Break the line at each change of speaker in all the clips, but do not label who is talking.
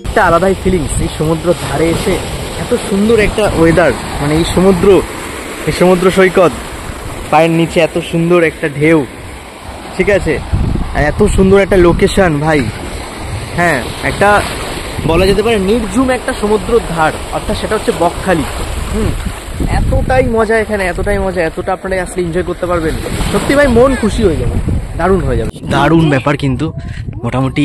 একটা আলাদাই ফিলিংস এই সমুদ্র ধারে এসে, এত সুন্দর একটা ওয়েদার, মানে এই সমুদ্র সৈকত, পায়ের নিচে এত সুন্দর একটা ঢেউ, ঠিক আছে, আর এত সুন্দর একটা লোকেশন ভাই। হ্যাঁ, একটা বলা যেতে পারে নির্ঝুম একটা সমুদ্রের ধার, অর্থাৎ সেটা হচ্ছে বকখালি। এতটাই মজা এখানে, এতটাই মজা, এতটা আপনারা আসলে এনজয় করতে পারবেন, সত্যি ভাই মন খুশি হয়ে যাবে, দারুণ হয়ে যাবে, দারুণ ব্যাপার। কিন্তু মোটামুটি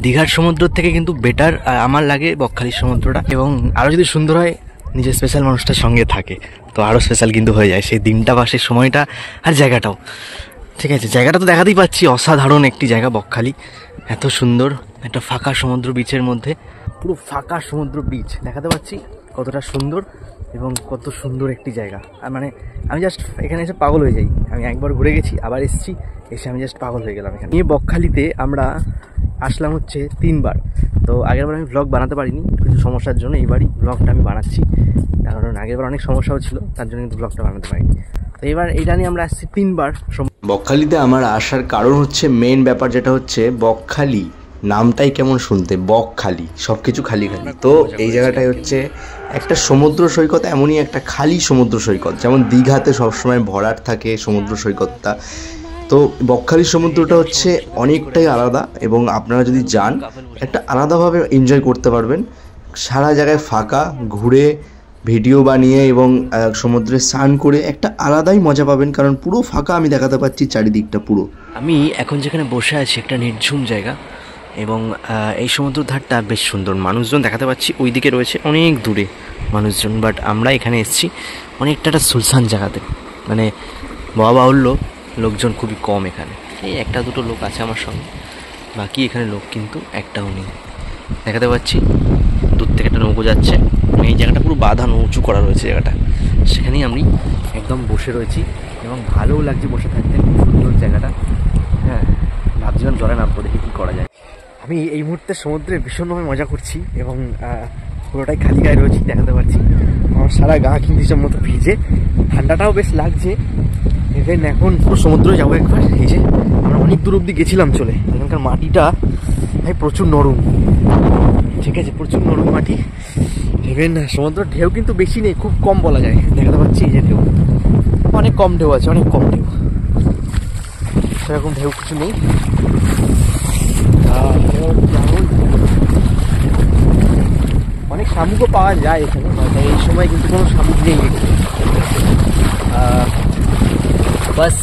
দীঘার সমুদ্র থেকে কিন্তু বেটার আমার লাগে বকখালির সমুদ্রটা, এবং আরও যদি সুন্দর হয়, নিজের স্পেশাল মানুষটার সঙ্গে থাকে তো আরও স্পেশাল কিন্তু হয়ে যায় সেই দিনটা বা সেই সময়টা আর জায়গাটাও। ঠিক আছে, জায়গাটা তো দেখাতেই পাচ্ছি, অসাধারণ একটি জায়গা বকখালি, এত সুন্দর একটা ফাঁকা সমুদ্র বিচের মধ্যে, পুরো ফাঁকা সমুদ্র বিচ দেখাতে পাচ্ছি কতটা সুন্দর এবং কত সুন্দর একটি জায়গা। আর মানে আমি জাস্ট এখানে এসে পাগল হয়ে যাই, আমি একবার ঘুরে গেছি, আবার এসেছি, এসে আমি জাস্ট পাগল হয়ে গেলাম এখানে। এই বকখালিতে আমরা আসলাম হচ্ছে 3 বার। তো আগেরবার আমি ব্লগ বানাতে পারিনি কিছু সমস্যার জন্য, এইবারই ব্লগটা আমি বানাচ্ছি, কারণ আগেরবার অনেক সমস্যা হচ্ছিলো, তার জন্য কিন্তু ব্লগটা বানাতে পারিনি। তো এবার এইটা নিয়ে আমরা আসছি 3 বার।
বকখালিতে আমার আসার কারণ হচ্ছে, মেইন ব্যাপার যেটা হচ্ছে বকখালি নামটাই কেমন শুনতে, বকখালি, সব কিছু খালি খালি। তো এই জায়গাটাই হচ্ছে একটা সমুদ্র সৈকত, এমনই একটা খালি সমুদ্র সৈকত, যেমন দীঘাতে সবসময় ভরাট থাকে সমুদ্র সৈকতটা, তো বকখালি সমুদ্রটা হচ্ছে অনেকটাই আলাদা, এবং আপনারা যদি যান একটা আলাদাভাবে এনজয় করতে পারবেন। সারা জায়গায় ফাঁকা, ঘুরে ভিডিও বানিয়ে এবং সমুদ্রে স্নান করে একটা আলাদাই মজা পাবেন, কারণ পুরো ফাঁকা, আমি দেখাতে পাচ্ছি চারিদিকটা পুরো।
আমি এখন যেখানে বসে আছি একটা নির্ঝুম জায়গা, এবং এই সমুদ্রের ধারটা বেশ সুন্দর, মানুষজন দেখাতে পাচ্ছি ওই দিকে রয়েছে অনেক দূরে মানুষজন, বাট আমরা এখানে এসেছি অনেকটা একটা সুলসান জায়গাতে, মানে বাবা বাহুল্য, লোকজন খুবই কম এখানে, এই একটা দুটো লোক আছে আমার সঙ্গে, বাকি এখানে লোক কিন্তু একটাও নেই। দেখাতে পাচ্ছি দূর থেকে একটা নৌকো যাচ্ছে, এই জায়গাটা পুরো বাঁধানো, উঁচু করা রয়েছে জায়গাটা, সেখানেই আমি একদম বসে রয়েছি এবং ভালোও লাগছে বসে থাকতে, খুব সুন্দর জায়গাটা। হ্যাঁ, ভাবছিলাম জলে নামবো, দেখি কী করা যায়। আমি এই মুহূর্তে সমুদ্রে ভীষণভাবে মজা করছি এবং পুরোটাই খালি গায়ে রয়েছি, দেখাতে পারছি আমার সারা গা কিন্তু মতো ভিজে, ঠান্ডাটাও বেশ লাগছে। ইভেন এখন পুরো সমুদ্রে যাবো একবার, এই যে আমরা অনেক দূর অব্দি গেছিলাম চলে, এখানকার মাটিটা ভাই প্রচুর নরম, ঠিক আছে, প্রচুর নরম মাটি। ইভেন সমুদ্রের ঢেউ কিন্তু বেশি নেই, খুব কম বলা যায়, দেখাতে পাচ্ছি এই যে ঢেউ, অনেক কম ঢেউ আছে, অনেক কম ঢেউ, সেরকম ঢেউ কিছু নেই। অনেক শামুকও পাওয়া যায় এখানে, এই সময় কিন্তু কোনো শামুক নেই এখানে, বাস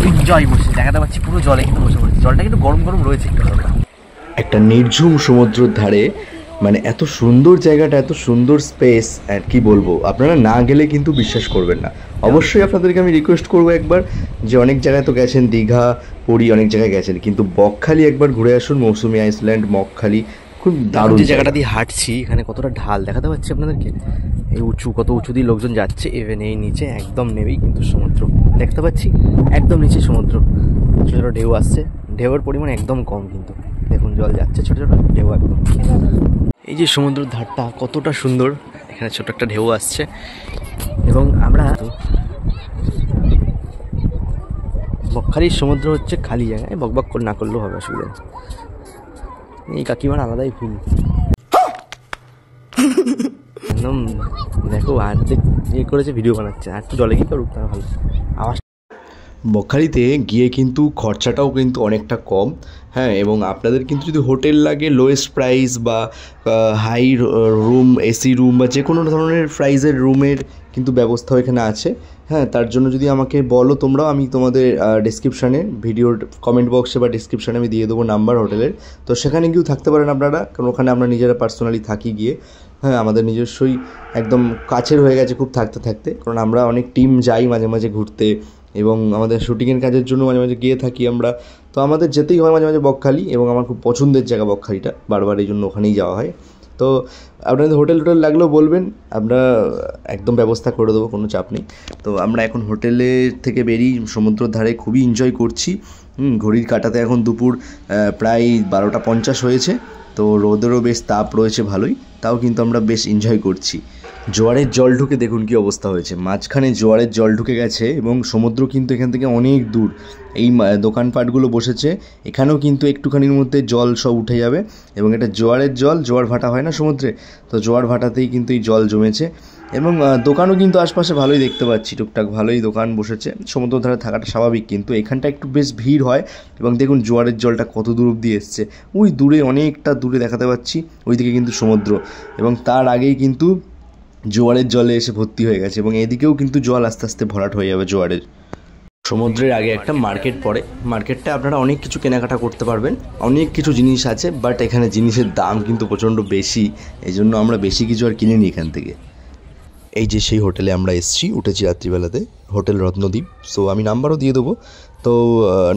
এনজয় বসে দেখাতে পাচ্ছি, পুরো জলে কিন্তু বসে পড়েছে, জলটা কিন্তু গরম গরম রয়েছে একটু হালকা।
একটা নির্ঝুম সমুদ্রের ধারে, মানে এত সুন্দর জায়গাটা, এত সুন্দর স্পেস, আর কি বলবো, আপনারা না গেলে কিন্তু বিশ্বাস করবেন না। অবশ্যই আপনাদেরকে আমি রিকোয়েস্ট করবো একবার, যে অনেক জায়গায় তো গেছেন, দীঘা, পুরী, অনেক জায়গায় গেছেন, কিন্তু বকখালি একবার ঘুরে আসুন, মৌসুমী আইল্যান্ড, মকখালি, খুব দারুণ।
যে জায়গাটা দিয়ে হাঁটছি এখানে কতটা ঢাল দেখাতে পাচ্ছি আপনাদেরকে, এই উঁচু, কত উঁচু দিয়ে লোকজন যাচ্ছে, ইভেন এই নিচে একদম নেবেই কিন্তু সমুদ্র দেখতে পাচ্ছি, একদম নিচে সমুদ্র, ছোটো ছোটো ঢেউ আসছে, ঢেউয়ের পরিমাণ একদম কম, কিন্তু দেখুন জল যাচ্ছে ছোটো ছোটো ঢেউ একদম। এই যে সমুদ্রের ধারটা কতটা সুন্দর, এখানে ছোট একটা ঢেউ আসছে, এবং আমরা বকখালির সমুদ্র হচ্ছে খালি জায়গায়, বকবক করে না করলেও হবে, অসুবিধা নেই। এই কাকিমার আলাদাই ফিল, একদম দেখো আর ইয়ে করেছে, ভিডিও বানাচ্ছে, আর একটু জলে কি করুক তার ভালো আওয়াজ।
বকখালিতে গিয়ে কিন্তু খরচাটাও কিন্তু অনেকটা কম, হ্যাঁ, এবং আপনাদের কিন্তু যদি হোটেল লাগে লোয়েস্ট প্রাইস বা হাই রুম, এসি রুম বা যে কোনো ধরনের প্রাইসের রুমের কিন্তু ব্যবস্থাও এখানে আছে। হ্যাঁ, তার জন্য যদি আমাকে বলো তোমরাও, আমি তোমাদের ডেসক্রিপশানে, ভিডিওর কমেন্ট বক্সে বা ডিসক্রিপশানে আমি দিয়ে দেবো নাম্বার হোটেলের, তো সেখানে গিয়েও থাকতে পারেন আপনারা, কারণ ওখানে আমরা নিজেরা পার্সোনালি থাকি গিয়ে। হ্যাঁ, আমাদের নিজস্বই একদম কাছের হয়ে গেছে খুব থাকতে থাকতে, কারণ আমরা অনেক টিম যাই মাঝে মাঝে ঘুরতে, এবং আমাদের শুটিংয়ের কাজের জন্য মাঝে মাঝে গিয়ে থাকি আমরা, তো আমাদের যেতেই হয় মাঝে মাঝে বকখালি, এবং আমার খুব পছন্দের জায়গা বকখালিটা, বারবার এই জন্য ওখানেই যাওয়া হয়। তো আপনাদের হোটেল লাগলেও বলবেন, আমরা একদম ব্যবস্থা করে দেবো, কোনো চাপ নেই। তো আমরা এখন হোটেলে থেকে বেরিয়ে সমুদ্রের ধারে খুবই এনজয় করছি। ঘড়ির কাঁটাতে এখন দুপুর প্রায় 12:50 হয়েছে, তো রোদেরও বেশ তাপ রয়েছে ভালোই, তাও কিন্তু আমরা বেশ এনজয় করছি। জোয়ারের জল ঢুকে দেখুন কি অবস্থা হয়েছে, মাঝখানে জোয়ারের জল ঢুকে গেছে এবং সমুদ্র কিন্তু এখান থেকে অনেক দূর। এই দোকানপাটগুলো বসেছে, এখানেও কিন্তু একটুখানির মধ্যে জল সব উঠে যাবে এবং এটা জোয়ারের জল, জোয়ার ভাটা হয় না সমুদ্রে, তো জোয়ার ভাটাতেই কিন্তু এই জল জমেছে। এবং দোকানও কিন্তু আশপাশে ভালোই দেখতে পাচ্ছি, টুকটাক ভালোই দোকান বসেছে। সমুদ্র ধারে থাকাটা স্বাভাবিক, কিন্তু এখানটা একটু বেশ ভিড় হয়। এবং দেখুন জোয়ারের জলটা কত দূর অব্দি এসছে, ওই দূরে অনেকটা দূরে দেখাতে পাচ্ছি, ওইদিকে কিন্তু সমুদ্র এবং তার আগেই কিন্তু জোয়ারের জলে এসে ভর্তি হয়ে গেছে এবং এদিকেও কিন্তু জল আস্তে আস্তে ভরাট হয়ে যাবে জোয়ারের। সমুদ্রের আগে একটা মার্কেট পড়ে, মার্কেটটা আপনারা অনেক কিছু কেনাকাটা করতে পারবেন, অনেক কিছু জিনিস আছে, বাট এখানে জিনিসের দাম কিন্তু প্রচণ্ড বেশি, এই জন্য আমরা বেশি কিছু আর কিনিনি এখান থেকে। এই যে সেই হোটেলে আমরা এসেছি, উঠেছি রাত্রিবেলাতে, হোটেল রত্নদ্বীপ। সো আমি নাম্বারও দিয়ে দেবো, তো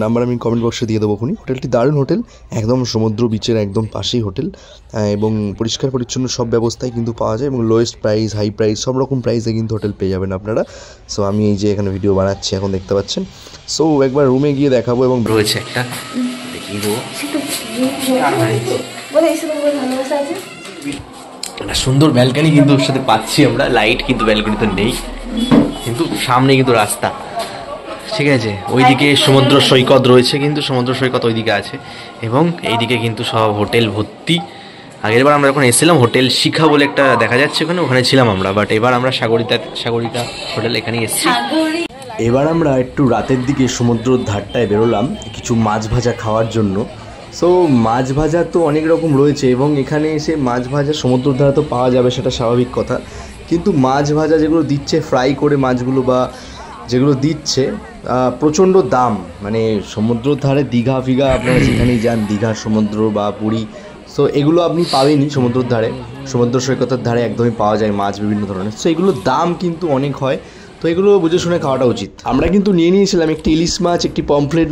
নাম্বার আমি কমেন্ট বক্সে দিয়ে দেবো খুনি। হোটেলটি দারুণ হোটেল, একদম সমুদ্র বিচের একদম পাশেই হোটেল, এবং পরিষ্কার পরিচ্ছন্ন সব ব্যবস্থাই কিন্তু পাওয়া যায় এবং লোয়েস্ট প্রাইস, হাই প্রাইস সব রকম প্রাইসে কিন্তু হোটেল পেয়ে যাবেন আপনারা। সো আমি এই যে এখানে ভিডিও বানাচ্ছি এখন দেখতে পাচ্ছেন। সো একবার রুমে গিয়ে দেখাবো এবং
রয়েছে একটা দেখিয়ে দেবো, একটা সুন্দর ব্যালকনি কিন্তু ওর সাথে পাচ্ছি আমরা, লাইট কিন্তু ব্যালকনিতে নেই, কিন্তু সামনে কিন্তু রাস্তা, ঠিক আছে। ওইদিকে সমুদ্র সৈকত রয়েছে, কিন্তু সমুদ্র সৈকত ওইদিকে আছে এবং এইদিকে কিন্তু সব হোটেল ভর্তি। আগের বার আমরা যখন এসেছিলাম হোটেল শিখা বলে একটা দেখা যাচ্ছে ওখানে ছিলাম আমরা, বাট এবার আমরা সাগরিকা হোটেল এখানেই এসেছি।
এবার আমরা একটু রাতের দিকে সমুদ্রের ধারটায় বেরোলাম কিছু মাছ ভাজা খাওয়ার জন্য। সো মাছ ভাজা তো অনেক রকম রয়েছে এবং এখানে এসে মাছ ভাজা সমুদ্রের ধারে তো পাওয়া যাবে, সেটা স্বাভাবিক কথা, কিন্তু মাছ ভাজা যেগুলো দিচ্ছে ফ্রাই করে মাছগুলো বা যেগুলো দিচ্ছে প্রচণ্ড দাম। মানে সমুদ্রের ধারে দীঘা ফিঘা আপনারা যেখানেই যান, দীঘা সমুদ্র বা পুরী, সো এগুলো আপনি পাবেনই সমুদ্রের ধারে, সমুদ্র সৈকতের ধারে একদমই পাওয়া যায় মাছ বিভিন্ন ধরনের। সো এগুলোর দাম কিন্তু অনেক হয়, তো এগুলো বুঝে শুনে খাওয়াটা উচিত। আমরা কিন্তু নিয়ে নিয়েছিলাম একটি ইলিশ মাছ, একটি পমফ্লেট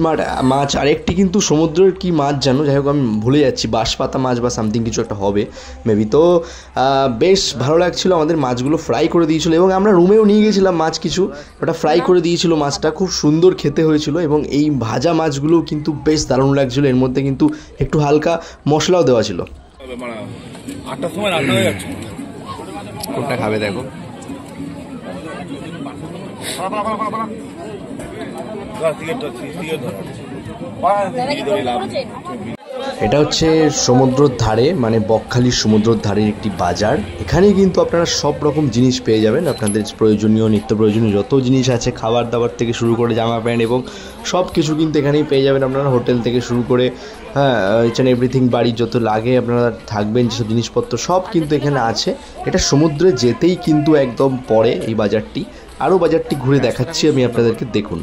মাছ, আর একটি কিন্তু সমুদ্রের কি মাছ জানো, যাই হোক আমি ভুলে যাচ্ছি, বাঁশপাতা মাছ বা সামথিং কিছু একটা হবে মেবি। তো বেশ ভালো লাগছিলো, আমাদের মাছগুলো ফ্রাই করে দিয়েছিলো এবং আমরা রুমেও নিয়ে গেছিলাম মাছ কিছু, ওটা ফ্রাই করে দিয়েছিল মাছটা, খুব সুন্দর খেতে হয়েছিল। এবং এই ভাজা মাছগুলো কিন্তু বেশ দারুণ লাগছিলো, এর মধ্যে কিন্তু একটু হালকা মশলাও দেওয়া ছিল।
8টার সময় রান্না হয়ে যাচ্ছে,
কোনটা খাবে দেখো।
এটা হচ্ছে সমুদ্রের ধারে, মানে বকখালির সমুদ্রের ধারের একটি বাজার। এখানে কিন্তু আপনারা সব রকম জিনিস পেয়ে যাবেন, আপনাদের প্রয়োজনীয় নিত্য প্রয়োজনীয় যত জিনিস আছে, খাবার দাবার থেকে শুরু করে জামা প্যান্ট এবং সব কিছু কিন্তু এখানেই পেয়ে যাবেন আপনারা, হোটেল থেকে শুরু করে ইচ অ্যান্ড এভরিথিং, বাড়ির যত লাগে আপনারা থাকবেন যেসব জিনিসপত্র সব কিন্তু এখানে আছে। এটা সমুদ্রে যেতেই কিন্তু একদম পরে এই বাজারটি, আরও বাজারটি ঘুরে দেখাচ্ছি আমি আপনাদেরকে, দেখুন।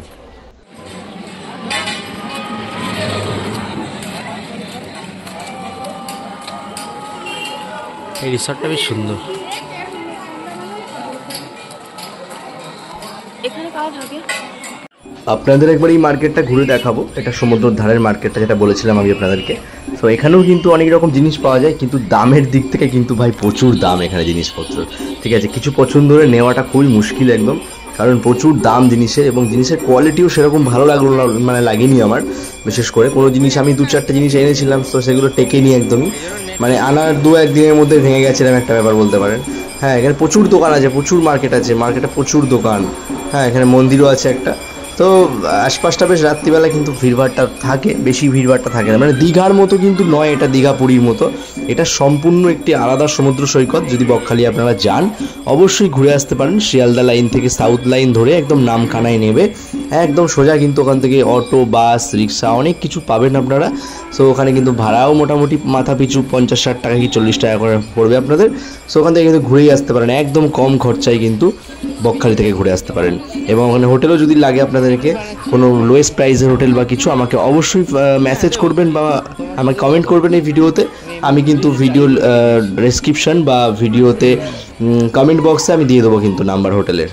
এই রিসর্টটা বেশ সুন্দর।
আপনাদের একবার এই মার্কেটটা ঘুরে দেখাবো, এটা সমুদ্রের ধারের মার্কেটটা যেটা বলেছিলাম আমি আপনাদেরকে। তো এখানেও কিন্তু অনেক রকম জিনিস পাওয়া যায়, কিন্তু দামের দিক থেকে কিন্তু ভাই প্রচুর দাম এখানে জিনিসপত্র, ঠিক আছে। কিছু পছন্দ করে নেওয়াটা খুবই মুশকিল একদম, কারণ প্রচুর দাম জিনিসের এবং জিনিসের কোয়ালিটিও সেরকম ভালো লাগলো না, মানে লাগেনি আমার। বিশেষ করে কোনো জিনিস আমি 2-4টা জিনিস এনেছিলাম, তো সেগুলো টেকেনি একদমই, মানে আনার 2-1 দিনের মধ্যে ভেঙে গেছিলাম একটা ব্যাপার বলতে পারেন। হ্যাঁ, এখানে প্রচুর দোকান আছে, প্রচুর মার্কেট আছে, মার্কেটে প্রচুর দোকান, হ্যাঁ এখানে মন্দিরও আছে একটা। তো আশপাশটা বেশ রাত্রিবেলা কিন্তু ভিড়ভাড়টা থাকে, বেশি ভিড়ভাড়টা থাকে না, মানে দীঘার মতো কিন্তু নয় এটা, দীঘা পুরীর মতো, এটা সম্পূর্ণ একটি আলাদা সমুদ্র সৈকত। যদি বকখালি আপনারা যান অবশ্যই ঘুরে আসতে পারেন, শিয়ালদা লাইন থেকে সাউথ লাইন ধরে একদম নামখানায় নেবে, একদম সোজা কিন্তু ওখান থেকে অটো, বাস, রিক্সা অনেক কিছু পাবেন আপনারা। সো ওখানে কিন্তু ভাড়াও মোটামুটি মাথা পিছু 50-60 টাকা কি 40 টাকা করে পড়বে আপনাদের। সো ওখান থেকে কিন্তু ঘুরেই আসতে পারেন, একদম কম খরচায় কিন্তু বকখালি থেকে ঘুরে আসতে পারেন। এবং ওখানে হোটেলও যদি লাগে আপনাদেরকে, কোনো লোয়েস্ট প্রাইসের হোটেল বা কিছু, আমাকে অবশ্যই মেসেজ করবেন বা আমাকে কমেন্ট করবেন এই ভিডিওতে। আমি কিন্তু ভিডিও ডেসক্রিপশন বা ভিডিওতে কমেন্ট বক্সে আমি দিয়ে দেবো কিন্তু নাম্বার হোটেলের।